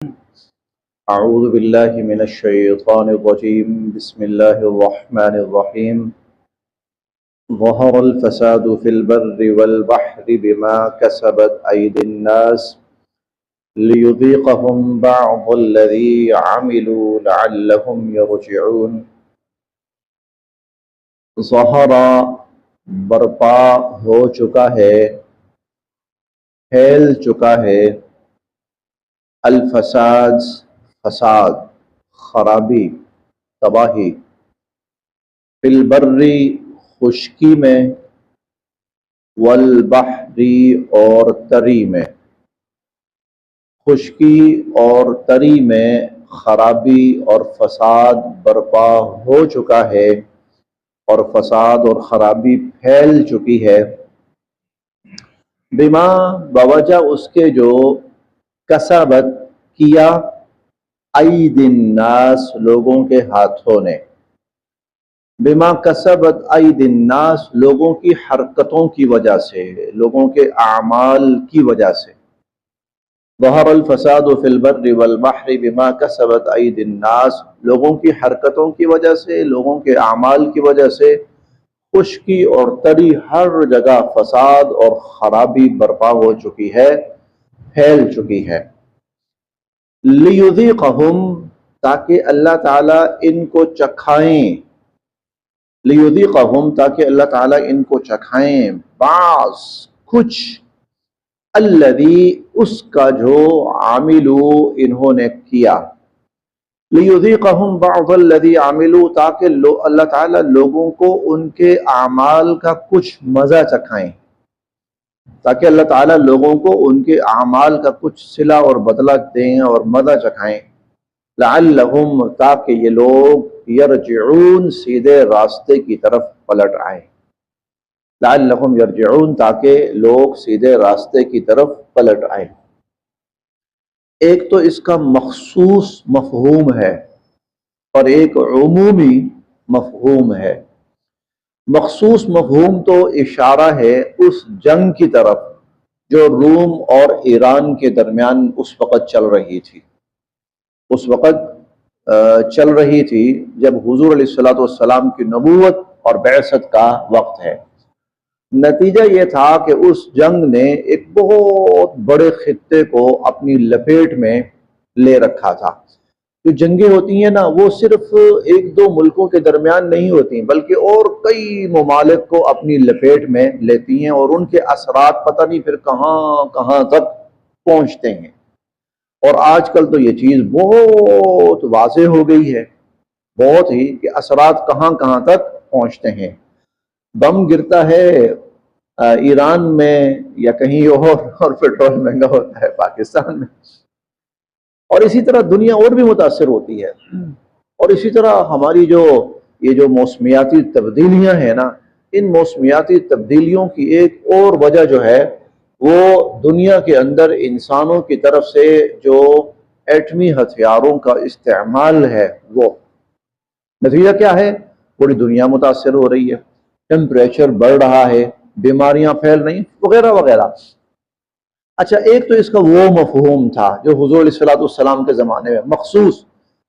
أعوذ بالله من الشيطان الرجيم بسم الله الرحمن الرحيم ظهر الفساد في البر والبحر بما كسبت أيدي الناس ليذيقهم بعض الذي عملوا لعلهم يرجعون ظہر برپا ہو چکا ہے، پھیل چکا ہے، الفساد فساد، خرابی، تباہی، فی البری خشکی میں، والبحری اور تری میں، خشکی اور تری میں خرابی اور فساد برپا ہو چکا ہے اور فساد اور خرابی پھیل چکی ہے، بما بوجہ اس کے جو کسبت کیا اید الناس لوگوں کے ہاتھوں نے، بما کسبت اید الناس لوگوں کی حرکتوں کی وجہ سے، لوگوں کے اعمال کی وجہ سے، ظہر الفساد فی البر والبحر بما کسبت اید الناس لوگوں کی حرکتوں کی وجہ سے، لوگوں کے اعمال کی وجہ سے خشکی اور تری ہر جگہ فساد اور خرابی برپا ہو چکی ہے، پھیل چکی ہے، لیذیقہم تاکہ اللہ تعالیٰ ان کو چکھائیں، لیذیقہم تاکہ اللہ تعالیٰ ان کو چکھائیں، بعض کچھ، الذی اس کا جو عاملو انہوں نے کیا، لیذیقہم بعض الذی عاملو تاکہ اللہ تعالیٰ لوگوں کو ان کے اعمال کا کچھ مزہ چکھائیں، تاکہ اللہ تعالیٰ لوگوں کو ان کے اعمال کا کچھ صلہ اور بدلہ دیں اور مزہ چکھائیں، لعلہم تاکہ یہ لوگ یرجعون سیدھے راستے کی طرف پلٹ آئیں، لعلہم یرجعون تاکہ لوگ سیدھے راستے کی طرف پلٹ آئیں۔ ایک تو اس کا مخصوص مفہوم ہے اور ایک عمومی مفہوم ہے۔ مخصوص مفہوم تو اشارہ ہے اس جنگ کی طرف جو روم اور ایران کے درمیان اس وقت چل رہی تھی، اس وقت چل رہی تھی جب حضور علیہ السلام کی نبوت اور بعثت کا وقت ہے۔ نتیجہ یہ تھا کہ اس جنگ نے ایک بہت بڑے خطے کو اپنی لپیٹ میں لے رکھا تھا۔ جو جنگیں ہوتی ہیں نا وہ صرف ایک دو ملکوں کے درمیان نہیں ہوتی بلکہ اور کئی ممالک کو اپنی لپیٹ میں لیتی ہیں اور ان کے اثرات پتہ نہیں پھر کہاں کہاں تک پہنچتے ہیں، اور آج کل تو یہ چیز بہت واضح ہو گئی ہے، بہت ہی، کہ اثرات کہاں کہاں تک پہنچتے ہیں۔ بم گرتا ہے ایران میں یا کہیں اور پیٹرول مہنگا ہوتا ہے پاکستان میں، اور اسی طرح دنیا اور بھی متاثر ہوتی ہے۔ اور اسی طرح ہماری یہ جو موسمیاتی تبدیلیاں ہیں نا، ان موسمیاتی تبدیلیوں کی ایک اور وجہ جو ہے وہ دنیا کے اندر انسانوں کی طرف سے جو ایٹمی ہتھیاروں کا استعمال ہے، وہ نتیجہ کیا ہے؟ پوری دنیا متاثر ہو رہی ہے، ٹیمپریچر بڑھ رہا ہے، بیماریاں پھیل رہی وغیرہ وغیرہ۔ اچھا، ایک تو اس کا وہ مفہوم تھا جو حضور علیہ السلام کے زمانے میں مخصوص،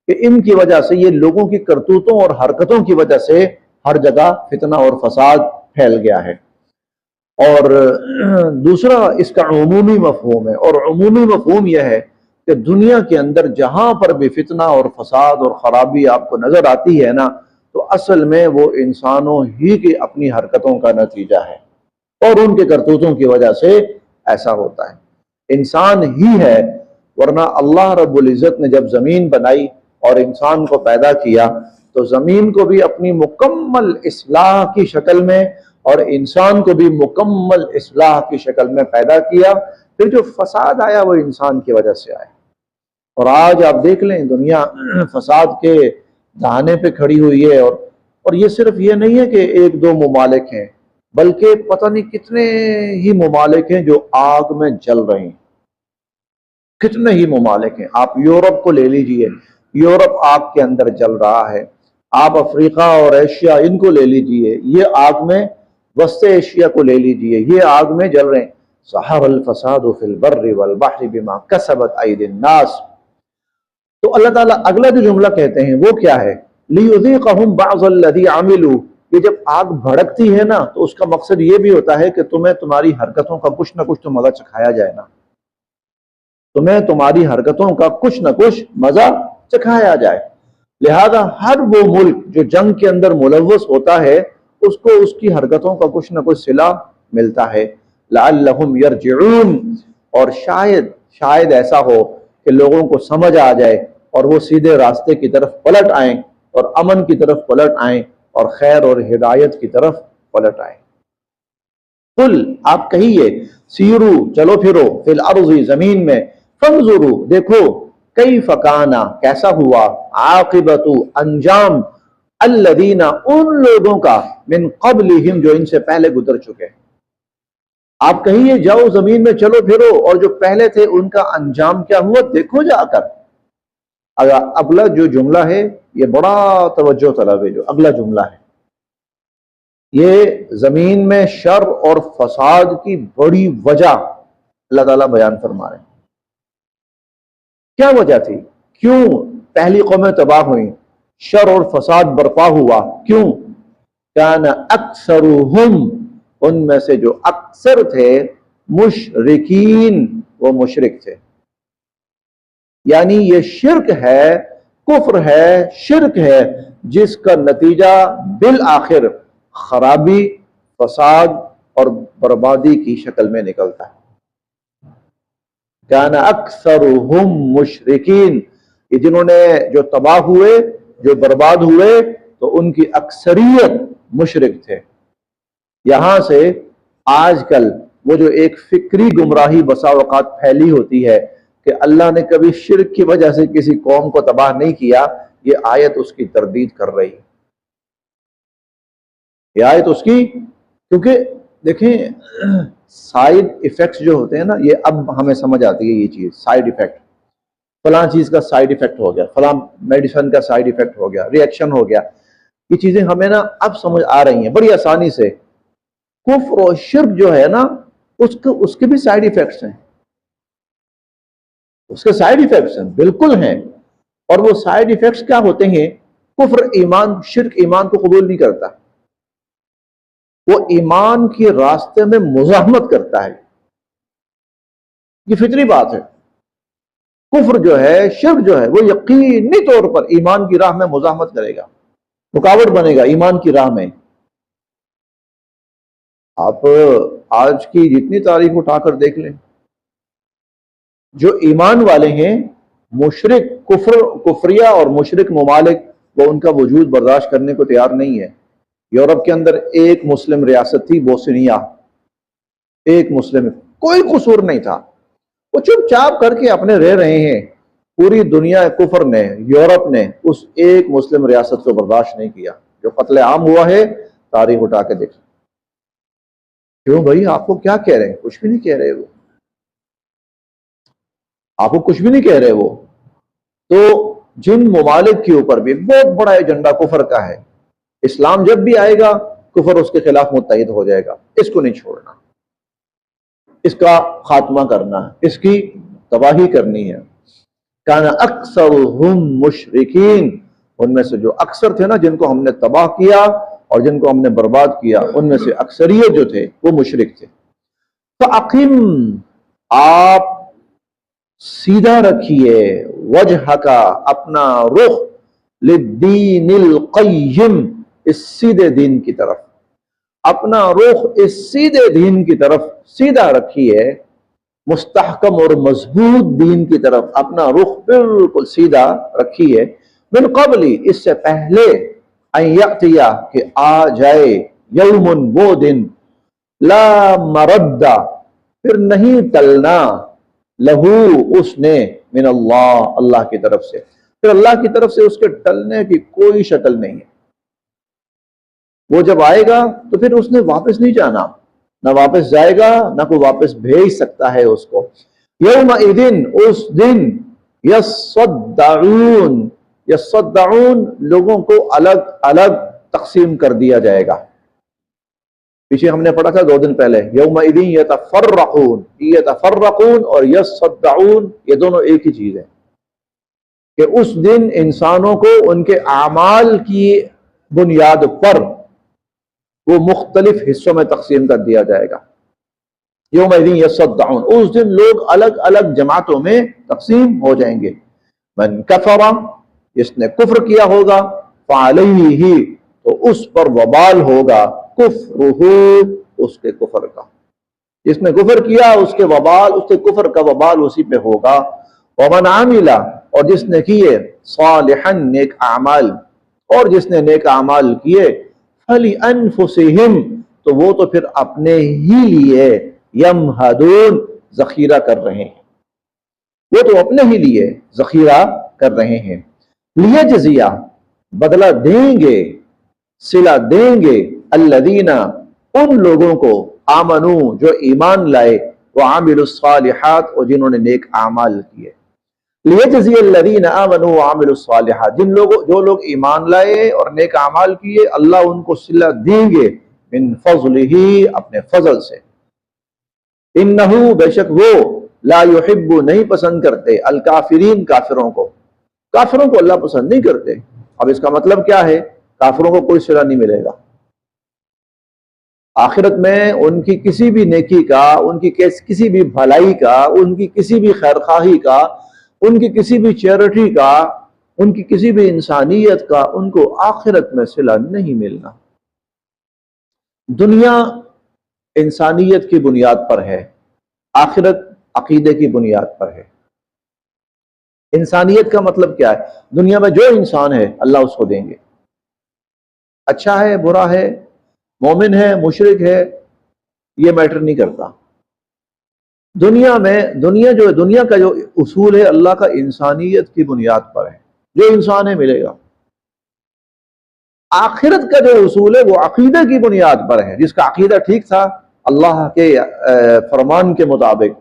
کہ ان کی وجہ سے، یہ لوگوں کی کرتوتوں اور حرکتوں کی وجہ سے ہر جگہ فتنہ اور فساد پھیل گیا ہے۔ اور دوسرا اس کا عمومی مفہوم ہے، اور عمومی مفہوم یہ ہے کہ دنیا کے اندر جہاں پر بھی فتنہ اور فساد اور خرابی آپ کو نظر آتی ہے نا، تو اصل میں وہ انسانوں ہی کی اپنی حرکتوں کا نتیجہ ہے، اور ان کے کرتوتوں کی وجہ سے ایسا ہوتا ہے۔ انسان ہی ہے، ورنہ اللہ رب العزت نے جب زمین بنائی اور انسان کو پیدا کیا تو زمین کو بھی اپنی مکمل اصلاح کی شکل میں اور انسان کو بھی مکمل اصلاح کی شکل میں پیدا کیا، پھر جو فساد آیا وہ انسان کی وجہ سے آیا۔ اور آج آپ دیکھ لیں دنیا فساد کے دہانے پہ کھڑی ہوئی ہے، اور یہ صرف یہ نہیں ہے کہ ایک دو ممالک ہیں، بلکہ پتہ نہیں کتنے ہی ممالک ہیں جو آگ میں جل رہے ہیں، کتنے ہی ممالک ہیں۔ آپ یورپ کو لے لیجئے، یورپ آگ کے اندر جل رہا ہے، آپ افریقہ اور ایشیا ان کو لے لیجئے، یہ آگ میں، وسط ایشیا کو لے لیجئے، یہ آگ میں جل رہے ہیں۔ ظہر الفساد فی البر والبحر بما کسبت اید الناس، تو اللہ تعالیٰ اگلا جو جملہ کہتے ہیں وہ کیا ہے؟ لِيُذِيقَهُمْ بَعْضَ الَّذِي عَمِلُوا، یہ جب آگ بھڑکتی ہے نا تو اس کا مقصد یہ بھی ہوتا ہے کہ تمہیں تمہاری حرکتوں کا کچھ نہ کچھ تو مزہ چکھایا جائے نا، تمہیں تمہاری حرکتوں کا کچھ نہ کچھ مزہ چکھایا جائے۔ لہذا ہر وہ ملک جو جنگ کے اندر ملوث ہوتا ہے اس کو اس کی حرکتوں کا کچھ نہ کچھ صلہ ملتا ہے۔ لعلہم یرجعون، اور شاید ایسا ہو کہ لوگوں کو سمجھ آ جائے اور وہ سیدھے راستے کی طرف پلٹ آئیں اور امن کی طرف پلٹ آئیں اور خیر اور ہدایت کی طرف پلٹ آئیں۔ قل، آپ کہیے، سیرو، چلو پھرو، فی الارض، زمین میں، فانظروا، دیکھو، کیف کان، کیسا ہوا، عاقبت، انجام، الذین، ان لوگوں کا، من قبلہم، جو ان سے پہلے گزر چکے۔ آپ کہیے جاؤ زمین میں چلو پھرو اور جو پہلے تھے ان کا انجام کیا ہوا دیکھو جا کر۔ اگلا جو جملہ ہے یہ بڑا توجہ طلب ہے، جو اگلا جملہ ہے یہ زمین میں شر اور فساد کی بڑی وجہ اللہ تعالیٰ بیان فرما رہے ہیں۔ کیا وجہ تھی؟ کیوں پہلی قومیں تباہ ہوئیں، شر اور فساد برپا ہوا؟ کیوں؟ کان اکثرہم، ان میں سے جو اکثر تھے، مشرکین، وہ مشرک تھے۔ یعنی یہ شرک ہے، کفر ہے، شرک ہے جس کا نتیجہ بالآخر خرابی، فساد اور بربادی کی شکل میں نکلتا ہے۔ کان اکثرہم مشرکین، یہ جنہوں نے جو تباہ ہوئے، جو برباد ہوئے، تو ان کی اکثریت مشرک تھے۔ یہاں سے آج کل وہ جو ایک فکری گمراہی بسا اوقات پھیلی ہوتی ہے کہ اللہ نے کبھی شرک کی وجہ سے کسی قوم کو تباہ نہیں کیا، یہ آیت اس کی تردید کر رہی ہے۔ یہ آیت اس کی، کیونکہ دیکھیں سائیڈ ایفیکٹس جو ہوتے ہیں نا، یہ اب ہمیں سمجھ آتی ہے یہ چیز، سائیڈ ایفیکٹ، فلاں چیز کا سائیڈ ایفیکٹ ہو گیا، فلاں میڈیسن کا سائیڈ ایفیکٹ ہو گیا، ری ایکشن ہو گیا، یہ چیزیں ہمیں نا اب سمجھ آ رہی ہیں بڑی آسانی سے۔ کفر اور شرک جو ہے نا اس کے بھی سائیڈ ایفیکٹس ہیں، اس کے سائیڈ ایفیکٹس ہیں، بالکل ہیں۔ اور وہ سائیڈ ایفیکٹس کیا ہوتے ہیں؟ کفر ایمان، شرک ایمان کو قبول نہیں کرتا، وہ ایمان کے راستے میں مزاحمت کرتا ہے، یہ فطری بات ہے۔ کفر جو ہے، شرک جو ہے، وہ یقینی طور پر ایمان کی راہ میں مزاحمت کرے گا، رکاوٹ بنے گا ایمان کی راہ میں۔ آپ آج کی جتنی تاریخ اٹھا کر دیکھ لیں، جو ایمان والے ہیں، مشرک، کفریہ اور مشرک ممالک، وہ ان کا وجود برداشت کرنے کو تیار نہیں ہے۔ یورپ کے اندر ایک مسلم ریاست تھی، بوسنیا، ایک مسلم، کوئی قصور نہیں تھا، وہ چپ چاپ کر کے اپنے رہ رہے ہیں۔ پوری دنیا کفر نے، یورپ نے اس ایک مسلم ریاست کو برداشت نہیں کیا۔ جو قتل عام ہوا ہے تاریخ اٹھا کے دیکھ۔ کیوں بھائی؟ آپ کو کیا کہہ رہے ہیں؟ کچھ بھی نہیں کہہ رہے وہ، آپ کو کچھ بھی نہیں کہہ رہے وہ۔ تو جن ممالک کے اوپر بھی بہت بڑا ایجنڈا کفر کا ہے، اسلام جب بھی آئے گا کفر اس کے خلاف متحد ہو جائے گا، اس کو نہیں چھوڑنا، اس کا خاتمہ کرنا ہے، اس کی تباہی کرنی ہے۔ کان اکثرہم مشرکین، ان میں سے جو اکثر تھے نا، جن کو ہم نے تباہ کیا اور جن کو ہم نے برباد کیا، ان میں سے اکثریت جو تھے وہ مشرک تھے۔ فَأَقِمْ، آپ سیدھا رکھیے، وجہک، اپنا رخ، للدین القیم، اس سیدھے دین کی طرف، اپنا رخ اس سیدھے دین کی طرف سیدھا رکھیے، مستحکم اور مضبوط دین کی طرف اپنا رخ بالکل سیدھا رکھیے، من قبل، اس سے پہلے، ان یاتیا، کہ آ جائے، یوم، وہ دن، لا مرد، پھر نہیں ٹلنا، لہو، اس نے، من اللہ، اللہ کی طرف سے، پھر اللہ کی طرف سے اس کے ٹلنے کی کوئی شکل نہیں ہے۔ وہ جب آئے گا تو پھر اس نے واپس نہیں جانا، نہ واپس جائے گا، نہ کوئی واپس بھیج سکتا ہے اس کو۔ یومئذ، اس دن، یصدعون، یصدعون، لوگوں کو الگ الگ تقسیم کر دیا جائے گا۔ پیچھے ہم نے پڑھا تھا 2 دن پہلے، یومئذ یتفرقون، یتفرقون اور یصدعون، یہ دونوں ایک ہی چیز ہے کہ اس دن انسانوں کو ان کے اعمال کی بنیاد پر وہ مختلف حصوں میں تقسیم کر دیا جائے گا. یومئذ یصدعون، اس دن لوگ الگ الگ جماعتوں میں تقسیم ہو جائیں گے. من کفر، جس نے کفر کیا ہوگا، فعلیہ، تو اس پر وبال ہوگا، کفرہ، اس کے کفر کا. جس نے کفر کیا اس کے وبال، اس کے کفر کا وبال اسی پہ ہوگا. ومن عامل، اور جس نے کیے، صالحا، نیک اعمال، اور جس نے نیک اعمال کیے، فلانفسہم، تو وہ تو پھر اپنے ہی لیے، یمہدون، ذخیرہ کر رہے ہیں، وہ تو اپنے ہی لیے ذخیرہ کر رہے ہیں. لیجزیہ، بدلہ دیں گے، صلہ دیں گے، الذین، ان لوگوں کو، آمنو، جو ایمان لائے، وعملوا الصالحات، اور جنہوں نے نیک اعمال کیے. لیجزی الذین آمنوا وعملوا الصالحات، جو لوگ ایمان لائے اور نیک اعمال کیے، اللہ ان کو صلہ دیں گے، من فضلہ، اپنے فضل سے. انہو، بے شک وہ، لا یحب، نہیں پسند کرتے، الکافرین، کافروں کو. کافروں کو اللہ پسند نہیں کرتے. اب اس کا مطلب کیا ہے؟ کافروں کو کوئی صلہ نہیں ملے گا آخرت میں. ان کی کسی بھی نیکی کا، ان کی کسی بھی بھلائی کا، ان کی کسی بھی خیرخواہی کا، ان کی کسی بھی چیریٹی کا، ان کی کسی بھی انسانیت کا، ان کو آخرت میں صلہ نہیں ملنا. دنیا انسانیت کی بنیاد پر ہے، آخرت عقیدے کی بنیاد پر ہے. انسانیت کا مطلب کیا ہے؟ دنیا میں جو انسان ہے اللہ اس کو دیں گے، اچھا ہے، برا ہے، مومن ہے، مشرک ہے، یہ میٹر نہیں کرتا. دنیا میں، دنیا کا جو اصول ہے اللہ کا انسانیت کی بنیاد پر ہے، جو انسان ہے ملے گا. آخرت کا جو اصول ہے وہ عقیدہ کی بنیاد پر ہے. جس کا عقیدہ ٹھیک تھا اللہ کے فرمان کے مطابق،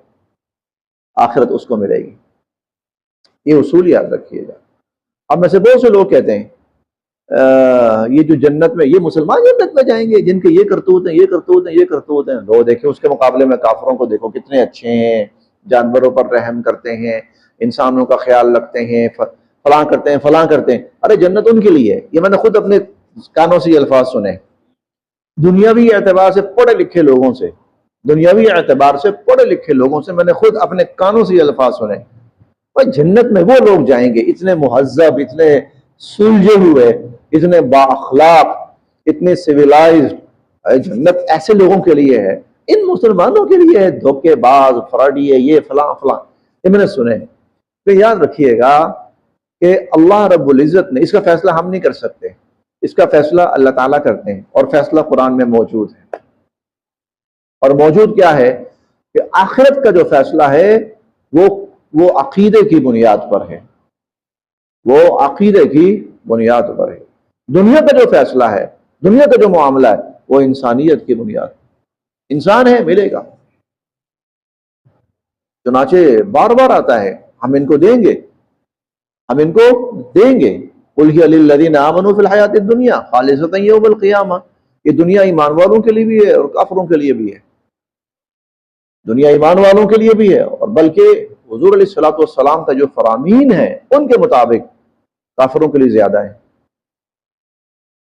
آخرت اس کو ملے گی. یہ اصول یاد رکھیے گا. اب میں سے بہت سے لوگ کہتے ہیں یہ جو جنت میں، یہ مسلمان جنت میں جائیں گے جن کے یہ کرتوت ہیں، یہ کرتوت ہیں، یہ کرتوت ہیں. لوگ دیکھیں اس کے مقابلے میں کافروں کو دیکھو کتنے اچھے ہیں، جانوروں پر رحم کرتے ہیں، انسانوں کا خیال رکھتے ہیں، فلاں کرتے ہیں، فلاں کرتے ہیں. ارے جنت ان کے لیے ہے. یہ میں نے خود اپنے کانوں سے یہ الفاظ سنے. دنیاوی اعتبار سے پڑھے لکھے لوگوں سے، دنیاوی اعتبار سے پڑھے لکھے لوگوں سے میں نے خود اپنے کانوں سے یہ الفاظ سنے. بھائی جنت میں وہ لوگ جائیں گے اتنے مہذب، اتنے سلجھے ہوئے، اتنے با اخلاق، اتنے سویلائزڈ. جنت ایسے لوگوں کے لیے ہے، ان مسلمانوں کے لیے ہے دھوکے باز، فراڈی ہے، یہ فلاں فلاں. یہ میں نے سنے. تو یاد رکھیے گا کہ اللہ رب العزت نے، اس کا فیصلہ ہم نہیں کر سکتے، اس کا فیصلہ اللہ تعالیٰ کرتے ہیں، اور فیصلہ قرآن میں موجود ہے. اور موجود کیا ہے کہ آخرت کا جو فیصلہ ہے وہ عقیدے کی بنیاد پر ہے، وہ عقیدے کی بنیاد پر ہے. دنیا کا جو فیصلہ ہے، دنیا کا جو معاملہ ہے، وہ انسانیت کی بنیاد. انسان ہے ملے گا. چنانچہ بار بار آتا ہے ہم ان کو دیں گے، ہم ان کو دیں گے. قُلْ هِيَ لِلَّذِينَ آمَنُوا فِي الْحَيَاةِ الدُّنْيَا خَالِصَةً يَوْمَ الْقِيَامَةِ. یہ دنیا ایمان والوں کے لیے بھی ہے اور کافروں کے لیے بھی ہے. دنیا ایمان والوں کے لیے بھی ہے، اور بلکہ حضور علیہ الصلوۃ والسلام کا جو فرامین ہے ان کے مطابق کافروں کے لیے زیادہ ہے،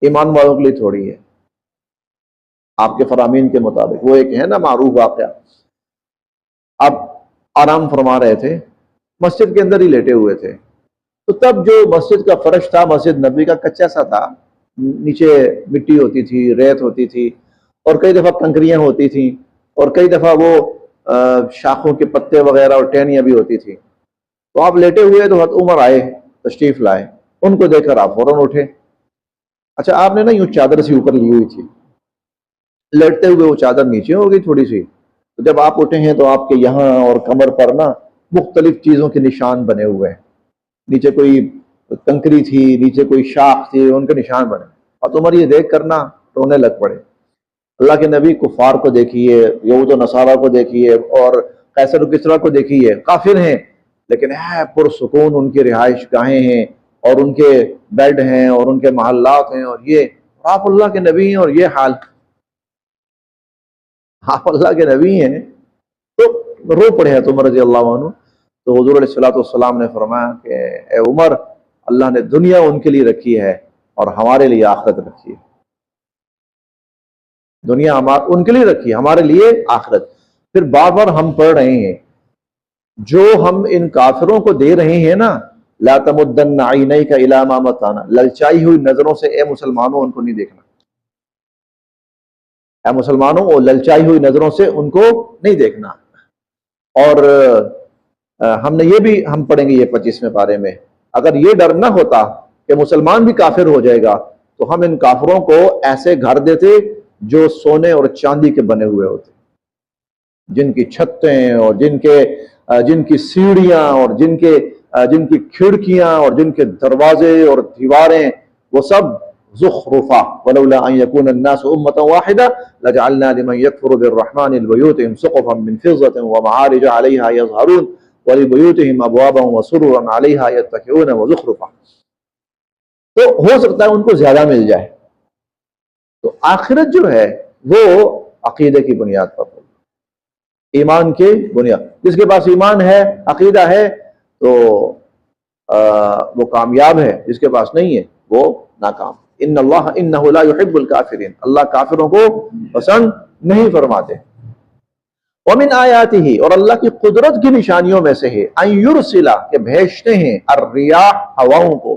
ایمان والوں کے لیے تھوڑی ہے. آپ کے فرامین کے مطابق وہ ایک ہے نا معروف واقعہ. آپ آرام فرما رہے تھے، مسجد کے اندر ہی لیٹے ہوئے تھے، تو تب جو مسجد کا فرش تھا مسجد نبوی کا کچا سا تھا، نیچے مٹی ہوتی تھی، ریت ہوتی تھی، اور کئی دفعہ کنکریاں ہوتی تھیں، اور کئی دفعہ وہ شاخوں کے پتے وغیرہ اور ٹہنیاں بھی ہوتی تھی. تو آپ لیٹے ہوئے تو حضرت عمر آئے، تشریف لائے. ان کو دیکھ کر آپ فوراً اٹھے. اچھا آپ نے نا یوں چادر سی اوپر لی ہوئی تھی، لیٹتے ہوئے وہ چادر نیچے ہو گئی تھوڑی سی. تو جب آپ اٹھے ہیں تو آپ کے یہاں اور کمر پر نا مختلف چیزوں کے نشان بنے ہوئے ہیں. نیچے کوئی کنکری تھی، نیچے کوئی شاخ تھی، ان کے نشان بنے. اور عمر یہ دیکھ کر نا رونے لگ پڑے. اللہ کے نبی کفار کو دیکھیے، یہود و نصارہ کو دیکھیے، اور قیصر و کسریٰ کو دیکھیے، کافر ہیں لیکن ہے پرسکون، ان کی رہائش گاہیں ہیں، اور ان کے بیڈ ہیں، اور ان کے محلات ہیں، اور یہ آپ اللہ کے نبی ہیں اور یہ حال. آپ اللہ کے نبی ہیں تو رو پڑے ہیں عمر رضی اللہ عنہ. تو حضور علیہ الصلوۃ والسلام نے فرمایا کہ اے عمر، اللہ نے دنیا ان کے لیے رکھی ہے اور ہمارے لیے آخرت رکھی ہے۔ دنیا ان کے لیے رکھی ہے، ہمارے لیے آخرت۔ پھر بار بار ہم پڑھ رہے ہیں، جو ہم ان کافروں کو دے رہے ہیں نا، لا تمدن عینیک الی ما متعنا، للچائی ہوئی نظروں سے اے مسلمانوں ان کو نہیں دیکھنا، اے مسلمانوں وہ للچائی ہوئی نظروں سے ان کو نہیں دیکھنا۔ اور ہم نے یہ بھی ہم پڑھیں گے یہ 25ویں پارے میں، اگر یہ ڈر نہ ہوتا کہ مسلمان بھی کافر ہو جائے گا تو ہم ان کافروں کو ایسے گھر دیتے جو سونے اور چاندی کے بنے ہوئے ہوتے، جن کی چھتیں اور جن کی سیڑھیاں اور جن کی کھڑکیاں اور جن کے دروازے اور دیواریں وہ سب زخرفا ولولا ان يكون الناس امه واحده لجعلنا لمن يكفر بالرحمن لبيوتهم سقفا من فضة ومعارج عليها يظهرون ولبيوتهم ابوابا وسررا عليها يتكئون وزخرفا۔ تو ہو سکتا ہے ان کو زیادہ مل جائے۔ تو آخرت جو ہے وہ عقیدے کی بنیاد پر ہوگی، ایمان کی بنیاد۔ جس کے پاس ایمان ہے، عقیدہ ہے، تو وہ کامیاب ہے، جس کے پاس نہیں ہے وہ ناکام۔ ان اللہ انہ لا يحب الکافرین، اللہ کافروں کو پسند نہیں فرماتے۔ ومن آیاتہ، اور اللہ کی قدرت کی نشانیوں میں سے ہے، ان یرسل، کہ بھیجتے ہیں، الریاح، ہواؤں کو،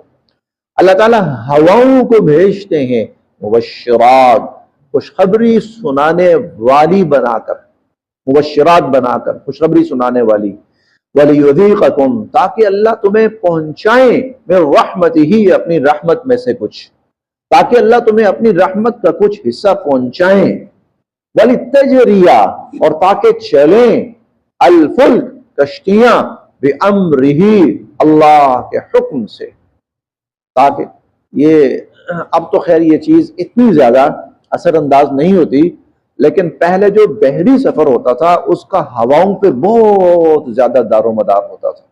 اللہ تعالیٰ ہواؤں کو بھیجتے ہیں، مبشرات، خوشخبری سنانے والی بنا کر، مبشرات بنا کر خوشخبری سنانے والی، وَلِيُذِيقَكُمْ، تاکہ اللہ تمہیں پہنچائیں، من رحمتہ، اپنی رحمت میں سے کچھ، تاکہ اللہ تمہیں اپنی رحمت کا کچھ حصہ پہنچائیں، وَلِتَجْرِيَ، اور تاکہ چلیں، الفلک، کشتیاں، بِأَمْرِهِ، اللہ کے حکم سے، تاکہ یہ اب تو خیر یہ چیز اتنی زیادہ اثر انداز نہیں ہوتی، لیکن پہلے جو بحری سفر ہوتا تھا اس کا ہواؤں پہ بہت زیادہ دار و مدار ہوتا تھا،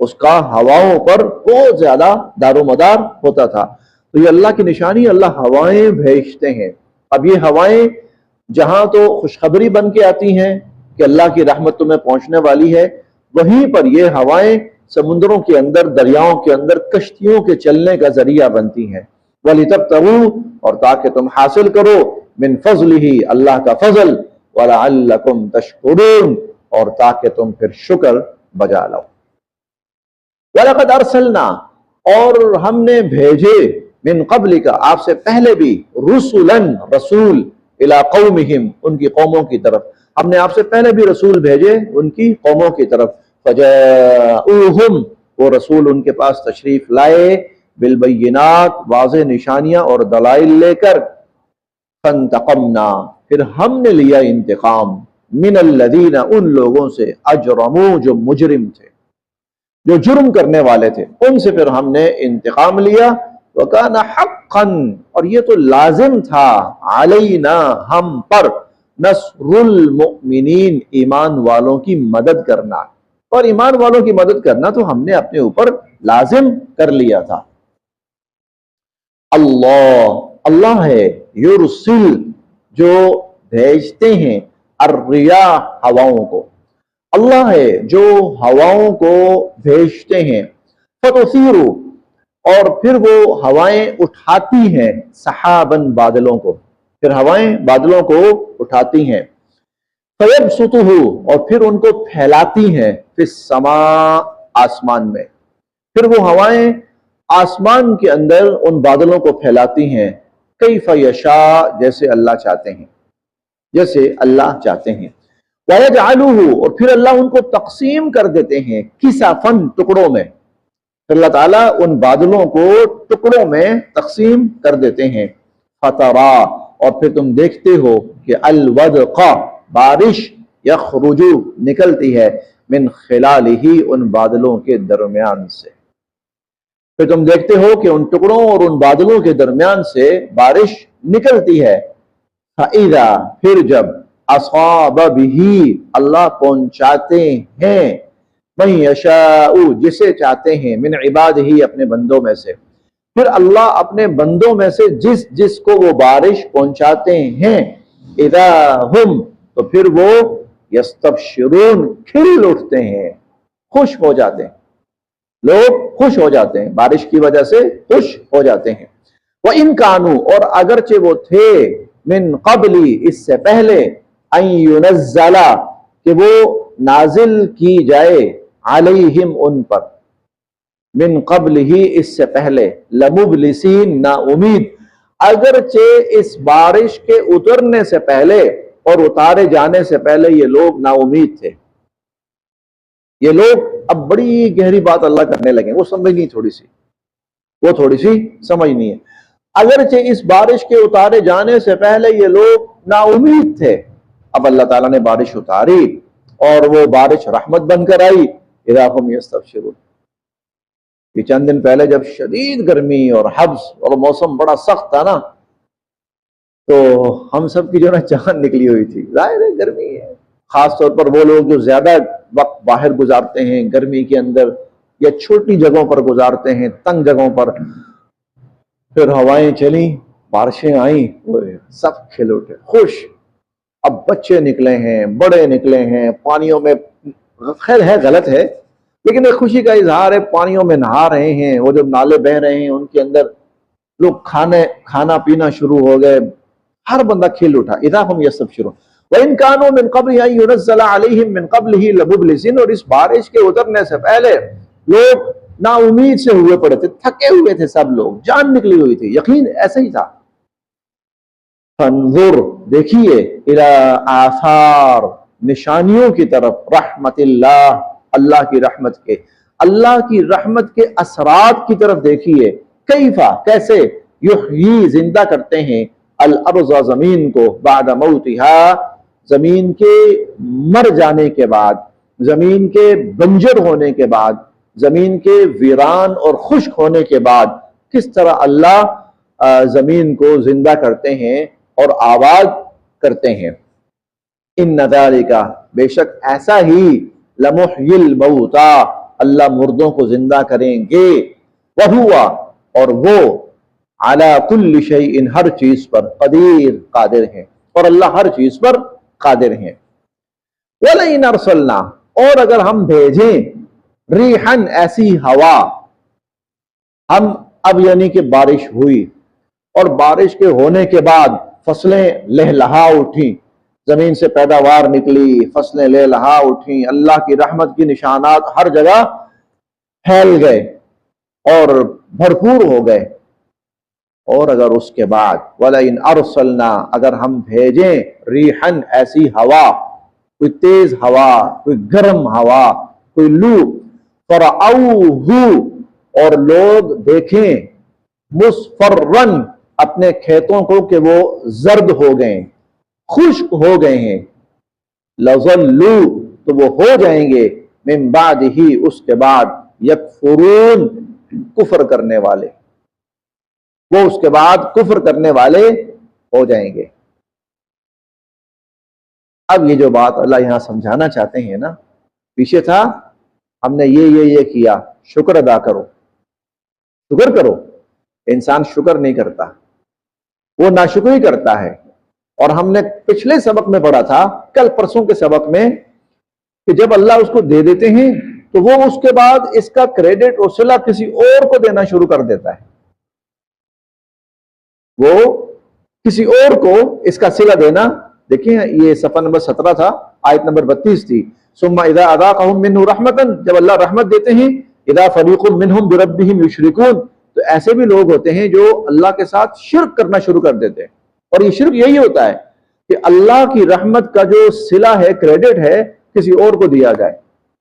اس کا ہواؤں پر بہت زیادہ دار و مدار ہوتا تھا۔ تو یہ اللہ کی نشانی، اللہ ہوائیں بھیجتے ہیں۔ اب یہ ہوائیں جہاں تو خوشخبری بن کے آتی ہیں کہ اللہ کی رحمت تمہیں پہنچنے والی ہے، وہیں پر یہ ہوائیں سمندروں کے اندر، دریاؤں کے اندر کشتیوں کے چلنے کا ذریعہ بنتی ہیں۔ وَلِتَبْتَغُوا، اور تاکہ تم حاصل کرو، من فضلہ، اللہ کا فضل، وَلَعَلَّكُمْ تَشْكُرُونَ، اور تاکہ تم پھر شکر بجا لاؤ۔ وَلَقَدْ أَرْسَلْنَا، اور ہم نے بھیجے، من قبلک، آپ سے پہلے بھی، رسلاً، رسول، الی قومہم، ان کی قوموں کی طرف، ہم نے آپ سے پہلے بھی رسول بھیجے ان کی قوموں کی طرف، فجاؤہم، وہ رسول ان کے پاس تشریف لائے، بالبینات، واضح نشانیاں اور دلائل لے کر، فانتقمنا، پھر ہم نے لیا انتقام، من الذین، ان لوگوں سے، اجرموا، جو مجرم تھے، جو جرم کرنے والے تھے، ان سے پھر ہم نے انتقام لیا، وکان حقا، اور یہ تو لازم تھا، علینا، ہم پر، نصر المؤمنین، ایمان والوں کی مدد کرنا، اور ایمان والوں کی مدد کرنا تو ہم نے اپنے اوپر لازم کر لیا تھا۔ اللہ ہے، یرسل، جو بھیجتے ہیں، الریاح، ہواؤں کو، اللہ ہے جو ہواؤں کو بھیجتے ہیں، فتثیر، اور پھر وہ ہوائیں اٹھاتی ہیں، سحاباً، بادلوں کو، پھر ہوائیں بادلوں کو اٹھاتی ہیں، فیبسطہ، اور پھر ان کو پھیلاتی ہیں، فی السماء، آسمان میں، پھر وہ ہوائیں آسمان کے اندر ان بادلوں کو پھیلاتی ہیں، کیف یشاء، جیسے اللہ چاہتے ہیں، جیسے اللہ چاہتے ہیں، وَيَجْعَلُهُ، اور پھر اللہ ان کو تقسیم کر دیتے ہیں، کسافاً، ٹکڑوں میں، پھر اللہ تعالیٰ ان بادلوں کو ٹکڑوں میں تقسیم کر دیتے ہیں، فَتَرَا، اور پھر تم دیکھتے ہو کہ الودق، بارش، یخرج، نکلتی ہے، من خلالہ، ان بادلوں کے درمیان سے، پھر تم دیکھتے ہو کہ ان ٹکڑوں اور ان بادلوں کے درمیان سے بارش نکلتی ہے، فَإِذَا، پھر جب، أَصَابَ بِهِ، اللہ پہنچاتے ہیں، مَن يَشَاءُ، جسے چاہتے ہیں، من عبادہ، اپنے بندوں میں سے، پھر اللہ اپنے بندوں میں سے جس کو وہ بارش پہنچاتے ہیں، اذا ہم، تو پھر وہ یستبشرون، کھل اٹھتے ہیں، خوش ہو جاتے ہیں، لوگ خوش ہو جاتے ہیں، بارش کی وجہ سے خوش ہو جاتے ہیں۔ وَإِن كَانُوا، اور اگرچہ وہ تھے، من قبلی، اس سے پہلے، ان ينزل، کہ وہ نازل کی جائے، علیہم، ان پر، من قبل ہی، اس سے پہلے، لمبلسین، نا امید، اگرچہ اس بارش کے اترنے سے پہلے اور اتارے جانے سے پہلے یہ لوگ نا امید تھے۔ یہ لوگ اب بڑی گہری بات اللہ کرنے لگے، وہ سمجھنی تھوڑی سی سمجھنی ہے۔ اگرچہ اس بارش کے اتارے جانے سے پہلے یہ لوگ نا امید تھے، اب اللہ تعالیٰ نے بارش اتاری اور وہ بارش رحمت بن کر آئی، اذا ہم یستبشرون۔ یہ چند دن پہلے جب شدید گرمی اور حبس اور موسم بڑا سخت تھا نا، تو ہم سب کی جو نا جان نکلی ہوئی تھی، ظاہر ہے گرمی ہے، خاص طور پر وہ لوگ جو زیادہ وقت باہر گزارتے ہیں گرمی کے اندر، یا چھوٹی جگہوں پر گزارتے ہیں، تنگ جگہوں پر، پھر ہوائیں چلیں، بارشیں آئیں، سب کھل اٹھے، خوش۔ اب بچے نکلے ہیں، بڑے نکلے ہیں پانیوں میں، خیر ہے غلط ہے لیکن ایک خوشی کا اظہار ہے، پانیوں میں نہا رہے ہیں، وہ جو نالے بہ رہے ہیں ان کے اندر لوگ کھانا پینا شروع ہو گئے، ہر بندہ کھل اٹھا، اذا ہم یستبشرون۔ وَإِن كَانُوا مِن قَبْلِ أَن يُنَزَّلَ عَلَيْهِم مِّن قَبْلِهِ لَمُبْلِسِينَ، اور اس بارش کے اترنے سے پہلے لوگ نا امید سے ہوئے پڑے تھے، تھکے ہوئے تھے، سب لوگ جان نکلی ہوئی تھی، یقین ایسا ہی تھا۔ فانظر، دیکھیے، الی آثار، نشانیوں کی طرف، رحمت اللہ، اللہ کی رحمت کے، اللہ کی رحمت کے اثرات کی طرف دیکھیے، کیفا، کیسے، یحیی، زندہ کرتے ہیں، الارض، زمین کو، بعد موتها، زمین کے مر جانے کے بعد، زمین کے بنجر ہونے کے بعد، زمین کے ویران اور خشک ہونے کے بعد کس طرح اللہ زمین کو زندہ کرتے ہیں اور آباد کرتے ہیں۔ ان ذالک، بے شک ایسا ہی، لمحیی الموتیٰ، اللہ مردوں کو زندہ کریں گے، وہو، اور وہ، علی کل شیء، ہر چیز پر، قدیر، قادر ہیں، اور اللہ ہر چیز پر قادر ہیں۔ وَلَئِنْ أَرْسَلْنَا، اور اگر ہم بھیجیں، ریحًا، ایسی ہوا، ہم اب یعنی کہ بارش ہوئی اور بارش کے ہونے کے بعد فصلیں لہلہا اٹھیں، زمین سے پیداوار نکلی، فصلیں لہلہا اٹھیں، اللہ کی رحمت کی نشانات ہر جگہ پھیل گئے اور بھرپور ہو گئے، اور اگر اس کے بعد وَلَئِنْ أَرْسَلْنَا، اگر ہم بھیجیں، ریحًا، ایسی ہوا، کوئی تیز ہوا، کوئی گرم ہوا، کوئی لو، فَرَأَوْهُ، اور لوگ دیکھیں، مُصْفَرًّا، اپنے کھیتوں کو کہ وہ زرد ہو گئے، خشک ہو گئے ہیں، لَظَلُّوا، تو وہ ہو جائیں گے، من بعدہ، اس کے بعد، یکفرون، کفر کرنے والے، وہ اس کے بعد کفر کرنے والے ہو جائیں گے۔ اب یہ جو بات اللہ یہاں سمجھانا چاہتے ہیں نا، پیچھے تھا ہم نے یہ کیا، شکر ادا کرو، شکر کرو، انسان شکر نہیں کرتا، وہ ناشکری کرتا ہے۔ اور ہم نے پچھلے سبق میں پڑھا تھا، کل پرسوں کے سبق میں، کہ جب اللہ اس کو دے دیتے ہیں تو وہ اس کے بعد اس کا کریڈٹ اور صلہ کسی اور کو دینا شروع کر دیتا ہے، وہ کسی اور کو اس کا صلہ دینا۔ دیکھیں یہ صفحہ نمبر 17 تھا، آیت نمبر 32 تھی، ثم اذا اذاقهم منه رحمتا، جب اللہ رحمت دیتے ہیں، اذا فریق منهم بربهم یشرکون، تو ایسے بھی لوگ ہوتے ہیں جو اللہ کے ساتھ شرک کرنا شروع کر دیتے ہیں، اور یہ شرک یہی ہوتا ہے کہ اللہ کی رحمت کا جو صلہ ہے، کریڈٹ ہے، کسی اور کو دیا جائے،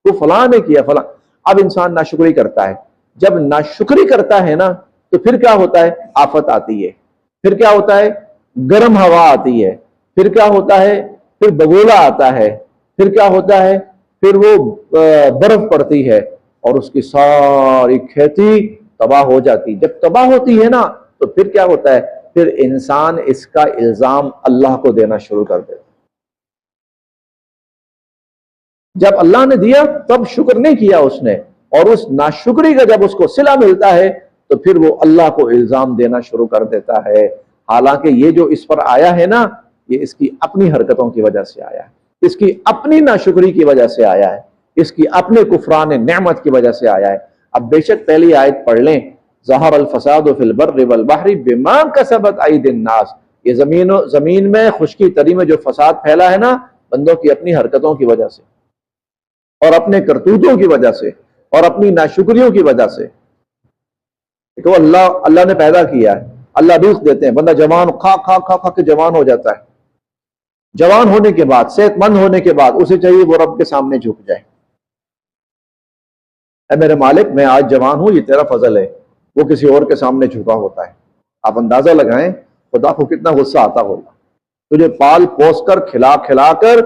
وہ فلاں نے کیا فلاں۔ اب انسان ناشکری کرتا ہے، جب ناشکری کرتا ہے نا تو پھر کیا ہوتا ہے، آفت آتی ہے، پھر کیا ہوتا ہے، گرم ہوا آتی ہے، پھر کیا ہوتا ہے، پھر بگولا آتا ہے، پھر کیا ہوتا ہے، پھر وہ برف پڑتی ہے اور اس کی ساری کھیتی تباہ ہو جاتی۔ جب تباہ ہوتی ہے نا تو پھر کیا ہوتا ہے، پھر انسان اس کا الزام اللہ کو دینا شروع کر دیتا۔ جب اللہ نے دیا تب شکر نہیں کیا اس نے، اور اس ناشکری کا جب اس کو صلہ ملتا ہے تو پھر وہ اللہ کو الزام دینا شروع کر دیتا ہے، حالانکہ یہ جو اس پر آیا ہے نا، یہ اس کی اپنی حرکتوں کی وجہ سے آیا ہے، اس کی اپنی ناشکری کی وجہ سے آیا ہے، اس کی اپنے کفران نعمت کی وجہ سے آیا ہے۔ اب بے شک پہلی آیت پڑھ لیں، ظہر الفساد فی البر والبحر بما کسبت ایدی الناس، یہ زمین میں خشکی تری میں جو فساد پھیلا ہے نا، بندوں کی اپنی حرکتوں کی وجہ سے اور اپنے کرتوتوں کی وجہ سے اور اپنی ناشکریوں کی وجہ سے۔ تو اللہ نے پیدا کیا ہے، اللہ رزق دیتے ہیں، بندہ جوان کھا کھا کھا کھا کے جوان ہو جاتا ہے، جوان ہونے کے بعد صحت مند ہونے کے بعد اسے چاہیے وہ رب کے سامنے جھک جائے، اے میرے مالک میں آج جوان ہوں، یہ تیرا فضل ہے۔ وہ کسی اور کے سامنے جھکا ہوتا ہے۔ آپ اندازہ لگائیں خدا کو کتنا غصہ آتا ہوگا، تجھے پال پوس کر کھلا کھلا کر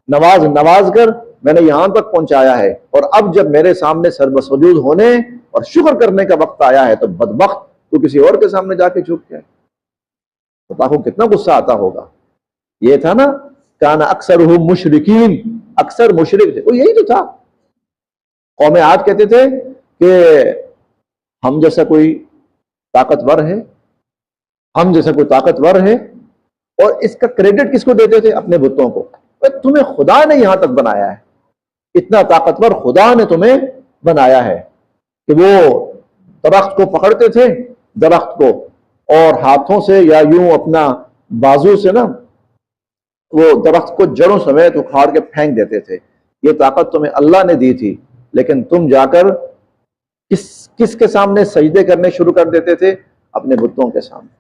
نواز کر میں نے یہاں تک پہنچایا ہے، اور اب جب میرے سامنے سر بسجود ہونے اور شکر کرنے کا وقت آیا ہے تو بدبخت تو کسی اور کے سامنے جا کے جھک جائے، خدا کو کتنا غصہ آتا ہوگا۔ یہ تھا نا کان اکثرہم مشرکین، اکثر مشرک تھے، وہ یہی تو تھا۔ قوم عاد کہتے تھے کہ ہم جیسا کوئی طاقتور ہے، ہم جیسا کوئی طاقتور ہے، اور اس کا کریڈٹ کس کو دیتے تھے؟ اپنے بتوں کو۔ تمہیں خدا نے یہاں تک بنایا ہے، اتنا طاقتور خدا نے تمہیں بنایا ہے کہ وہ درخت کو پکڑتے تھے، درخت کو، اور ہاتھوں سے یا یوں اپنا بازو سے نا وہ درخت کو جڑوں سمیت اکھاڑ کے پھینک دیتے تھے۔ یہ طاقت تمہیں اللہ نے دی تھی، لیکن تم جا کر کس کے سامنے سجدے کرنے شروع کر دیتے تھے؟ اپنے بتوں کے سامنے،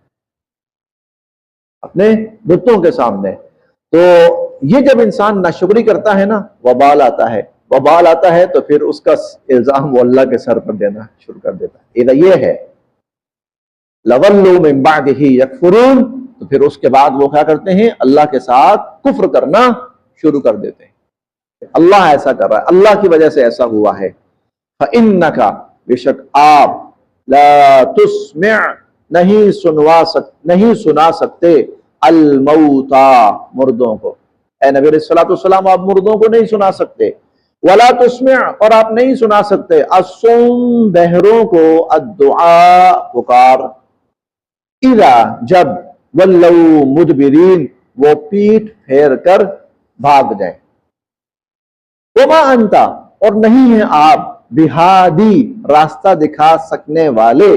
اپنے بتوں کے سامنے۔ تو یہ جب انسان ناشکری کرتا ہے نا، وبال آتا ہے، وبال آتا ہے تو پھر اس کا الزام وہ اللہ کے سر پر دینا شروع کر دیتا ہے۔ یہ ہے لَوَلُّوا مِن بَعْدِهِ يَكْفُرُونَ، تو پھر اس کے بعد وہ کیا کرتے ہیں؟ اللہ کے ساتھ کفر کرنا شروع کر دیتے ہیں۔ اللہ ایسا کر رہا ہے، اللہ کی وجہ سے ایسا ہوا ہے۔ فَإِنَّكَ، بے شک آپ، لا تسمع، نہیں سنا سکتے، الموتا، مردوں کو۔ اے نبی علیہ الصلوۃ والسلام، آپ مردوں کو نہیں سنا سکتے۔ ولا تسمع، اور آپ نہیں سنا سکتے، الصم، بہروں کو، الدعاء، پکار، اذا، جب، ولوا مدبرین، وہ پیٹھ پھیر کر بھاگ جائیں۔ وما انت، اور نہیں ہیں آپ، بہادی، راستہ دکھا سکنے والے،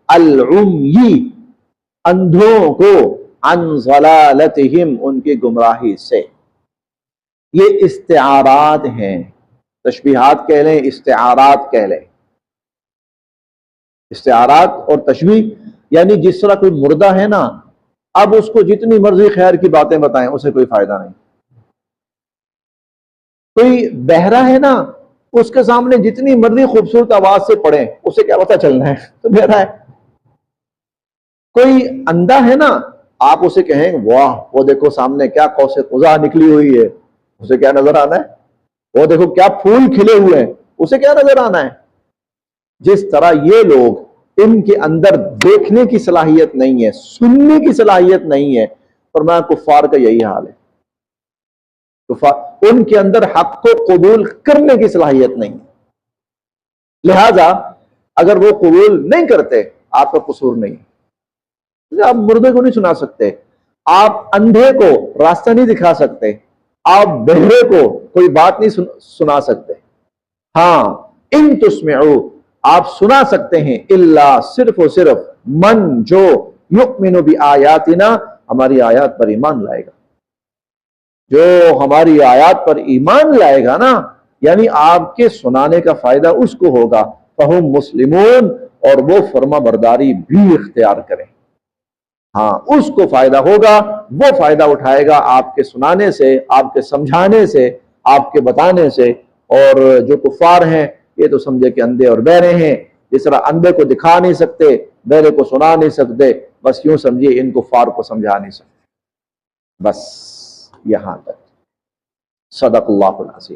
العمی، اندھوں کو، عن ضلالتہم، ان کی گمراہی سے۔ یہ استعارات ہیں، تشبیہات کہہ لیں، استعارات کہہ لیں۔ استعارات اور تشبیہ یعنی جس طرح کوئی مردہ ہے نا، اب اس کو جتنی مرضی خیر کی باتیں بتائیں اسے کوئی فائدہ نہیں۔ کوئی بہرا ہے نا، اس کے سامنے جتنی مرضی خوبصورت آواز سے پڑھیں اسے کیا پتہ چلنا ہے، تو بہرا ہے۔ کوئی اندھا ہے نا، آپ اسے کہیں واہ وہ دیکھو سامنے کیا قوس قزح نکلی ہوئی ہے، اسے کیا نظر آنا ہے؟ وہ دیکھو کیا پھول کھلے ہوئے ہیں، اسے کیا نظر آنا ہے؟ جس طرح یہ لوگ، ان کے اندر دیکھنے کی صلاحیت نہیں ہے، سننے کی صلاحیت نہیں ہے، فرمایا کفار کا یہی حال ہے۔ ان کے اندر حق کو قبول کرنے کی صلاحیت نہیں ہے، لہذا اگر وہ قبول نہیں کرتے آپ کا قصور نہیں ہے۔ آپ مردے کو نہیں سنا سکتے، آپ اندھے کو راستہ نہیں دکھا سکتے، آپ بہرے کو کوئی بات نہیں سنا سکتے۔ ہاں، ان تسمعوا، آپ سنا سکتے ہیں، الا، صرف و صرف، من، جو، یؤمن بآیاتنا، ہماری آیات پر ایمان لائے گا۔ جو ہماری آیات پر ایمان لائے گا نا، یعنی آپ کے سنانے کا فائدہ اس کو ہوگا، فہم مسلمون، اور وہ فرما برداری بھی اختیار کریں۔ ہاں، اس کو فائدہ ہوگا، وہ فائدہ اٹھائے گا آپ کے سنانے سے، آپ کے سمجھانے سے، آپ کے بتانے سے۔ اور جو کفار ہیں یہ تو سمجھے کہ اندھے اور بہرے ہیں، جس طرح اندھے کو دکھا نہیں سکتے، بہرے کو سنا نہیں سکتے، بس یوں سمجھیے ان کفار کو سمجھا نہیں سکتے۔ بس یہاں تک۔ صدق اللہ العظیم۔